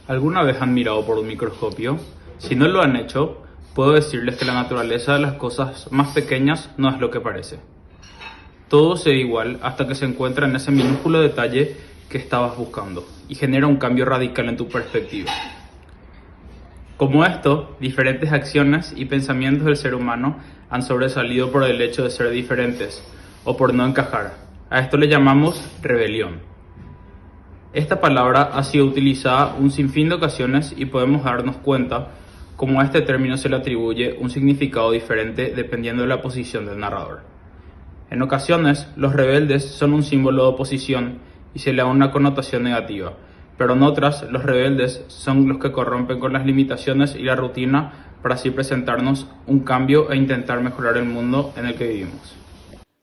¿Alguna vez han mirado por un microscopio? Si no lo han hecho, puedo decirles que la naturaleza de las cosas más pequeñas no es lo que parece. Todo se ve igual hasta que se encuentra en ese minúsculo detalle que estabas buscando y genera un cambio radical en tu perspectiva. Como esto, diferentes acciones y pensamientos del ser humano han sobresalido por el hecho de ser diferentes o por no encajar. A esto le llamamos rebelión. Esta palabra ha sido utilizada un sinfín de ocasiones y podemos darnos cuenta cómo a este término se le atribuye un significado diferente dependiendo de la posición del narrador. En ocasiones, los rebeldes son un símbolo de oposición y se le da una connotación negativa, pero en otras, los rebeldes son los que corrompen con las limitaciones y la rutina para así presentarnos un cambio e intentar mejorar el mundo en el que vivimos.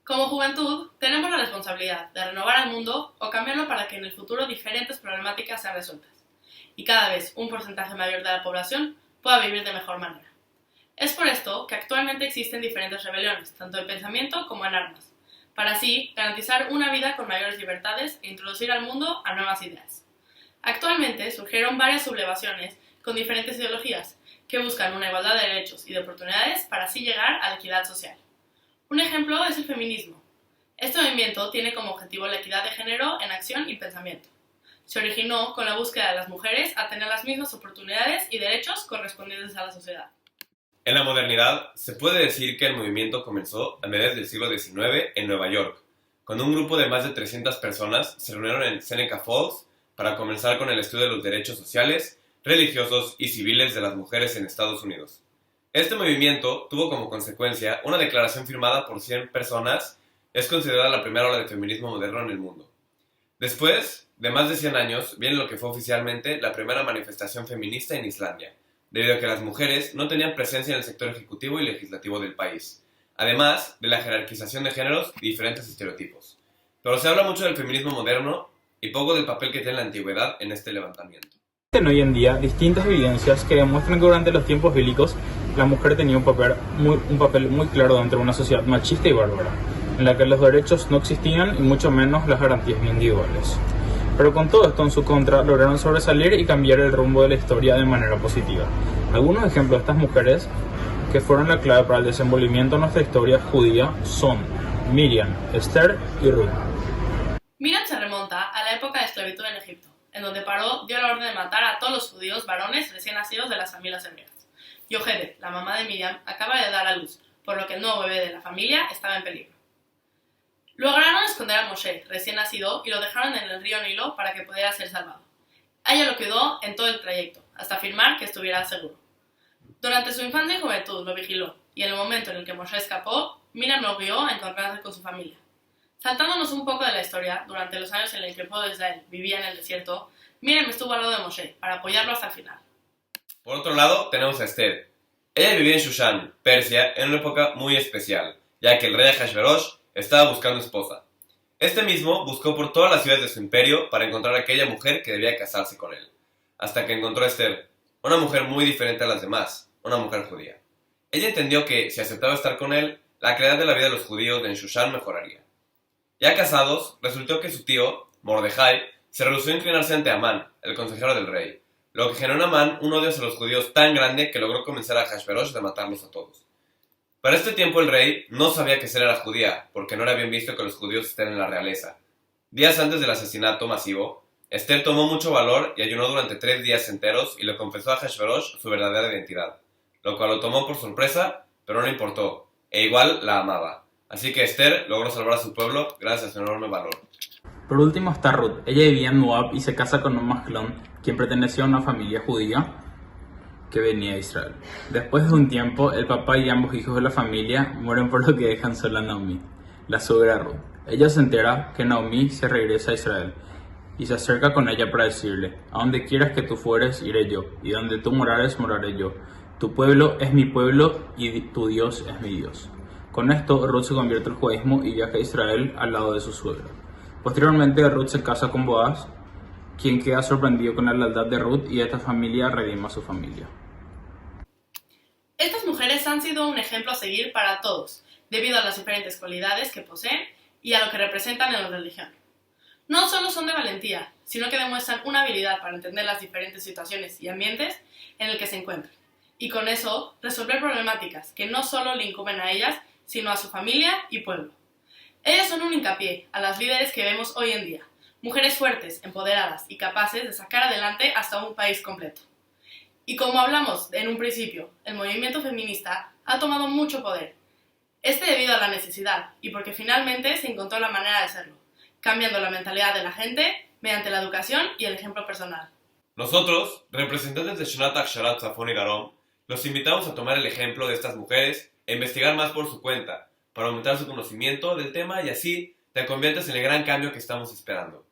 Como juventud, tenemos la responsabilidad de renovar el mundo o cambiarlo para que en el futuro diferentes problemáticas sean resueltas y cada vez un porcentaje mayor de la población pueda vivir de mejor manera. Es por esto que actualmente existen diferentes rebeliones, tanto en pensamiento como en armas, para así garantizar una vida con mayores libertades e introducir al mundo a nuevas ideas. Actualmente surgieron varias sublevaciones con diferentes ideologías que buscan una igualdad de derechos y de oportunidades para así llegar a la equidad social. Un ejemplo es el feminismo. Este movimiento tiene como objetivo la equidad de género en acción y pensamiento. Se originó con la búsqueda de las mujeres a tener las mismas oportunidades y derechos correspondientes a la sociedad. En la modernidad, se puede decir que el movimiento comenzó a mediados del siglo XIX en Nueva York, cuando un grupo de más de 300 personas se reunieron en Seneca Falls para comenzar con el estudio de los derechos sociales, religiosos y civiles de las mujeres en Estados Unidos. Este movimiento tuvo como consecuencia una declaración firmada por 100 personas. Es considerada la primera ola de feminismo moderno en el mundo. Después de más de 100 años, viene lo que fue oficialmente la primera manifestación feminista en Islandia, debido a que las mujeres no tenían presencia en el sector ejecutivo y legislativo del país, además de la jerarquización de géneros y diferentes estereotipos. Pero se habla mucho del feminismo moderno y poco del papel que tiene la antigüedad en este levantamiento. Existen hoy en día distintas evidencias que demuestran que durante los tiempos bíblicos la mujer tenía un papel muy claro dentro de una sociedad machista y bárbara, en la que los derechos no existían y mucho menos las garantías individuales. Pero con todo esto en su contra, lograron sobresalir y cambiar el rumbo de la historia de manera positiva. Algunos ejemplos de estas mujeres que fueron la clave para el desenvolvimiento de nuestra historia judía son Miriam, Esther y Ruth. Miriam se remonta a la época de esclavitud en Egipto, en donde Paró dio la orden de matar a todos los judíos varones recién nacidos de las familias hebreas. Yochebed, la mamá de Miriam, acaba de dar a luz, por lo que el nuevo bebé de la familia estaba en peligro. Lograron esconder a Moshe, recién nacido, y lo dejaron en el río Nilo para que pudiera ser salvado. Ella lo cuidó en todo el trayecto, hasta afirmar que estuviera seguro. Durante su infancia y juventud lo vigiló, y en el momento en el que Moshe escapó, Miriam lo guió a encontrarse con su familia. Saltándonos un poco de la historia, durante los años en los que el pueblo de Israel vivía en el desierto, Miriam estuvo al lado de Moshe para apoyarlo hasta el final. Por otro lado, tenemos a Esther. Ella vivía en Shushan, Persia, en una época muy especial, ya que el rey Ahasverosh estaba buscando esposa. Este mismo buscó por todas las ciudades de su imperio para encontrar a aquella mujer que debía casarse con él, hasta que encontró a Esther, una mujer muy diferente a las demás, una mujer judía. Ella entendió que, si aceptaba estar con él, la calidad de la vida de los judíos en Shushan mejoraría. Ya casados, resultó que su tío, Mordejai, se rehusó a inclinarse ante Amán, el consejero del rey, lo que generó en Amán un odio hacia los judíos tan grande que logró convencer a Ahasverosh de matarlos a todos. Para este tiempo el rey no sabía que Esther era judía, porque no era bien visto que los judíos estén en la realeza. Días antes del asesinato masivo, Esther tomó mucho valor y ayunó durante 3 días enteros y le confesó a Ahasverosh su verdadera identidad, lo cual lo tomó por sorpresa, pero no le importó, e igual la amaba. Así que Esther logró salvar a su pueblo gracias a su enorme valor. Por último está Ruth. Ella vivía en Moab y se casa con un masclón, quien pertenecía a una familia judía que venía de Israel. Después de un tiempo, el papá y ambos hijos de la familia mueren, por lo que dejan sola a Naomi, la suegra de Ruth. Ella se entera que Naomi se regresa a Israel y se acerca con ella para decirle: a donde quieras que tú fueres, iré yo, y donde tú morares, moraré yo. Tu pueblo es mi pueblo y tu Dios es mi Dios. Con esto, Ruth se convierte al judaísmo y viaja a Israel al lado de su suegra. Posteriormente, Ruth se casa con Boaz, quien queda sorprendido con la lealtad de Ruth, y esta familia redima a su familia. Estas mujeres han sido un ejemplo a seguir para todos, debido a las diferentes cualidades que poseen y a lo que representan en la religión. no solo son de valentía, sino que demuestran una habilidad para entender las diferentes situaciones y ambientes en el que se encuentran, y con eso resolver problemáticas que no solo le incumben a ellas, sino a su familia y pueblo. Ellas son un hincapié a las líderes que vemos hoy en día, mujeres fuertes, empoderadas y capaces de sacar adelante hasta un país completo. Y como hablamos en un principio, el movimiento feminista ha tomado mucho poder. Debido a la necesidad y porque finalmente se encontró la manera de hacerlo, cambiando la mentalidad de la gente mediante la educación y el ejemplo personal. Nosotros, representantes de Shonat Aksharat Zafón y Garom, los invitamos a tomar el ejemplo de estas mujeres e investigar más por su cuenta, para aumentar su conocimiento del tema y así te conviertes en el gran cambio que estamos esperando.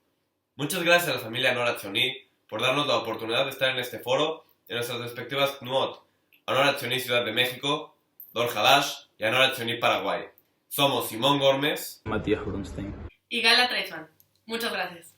Muchas gracias a la familia Nora Tzioni por darnos la oportunidad de estar en este foro en nuestras respectivas KNUOT, a Nora Tzioni Ciudad de México, Dor Hadash y a Nora Tzioni Paraguay. Somos Simón Gómez, Matías Brunstein. Y Gala Treisman. Muchas gracias.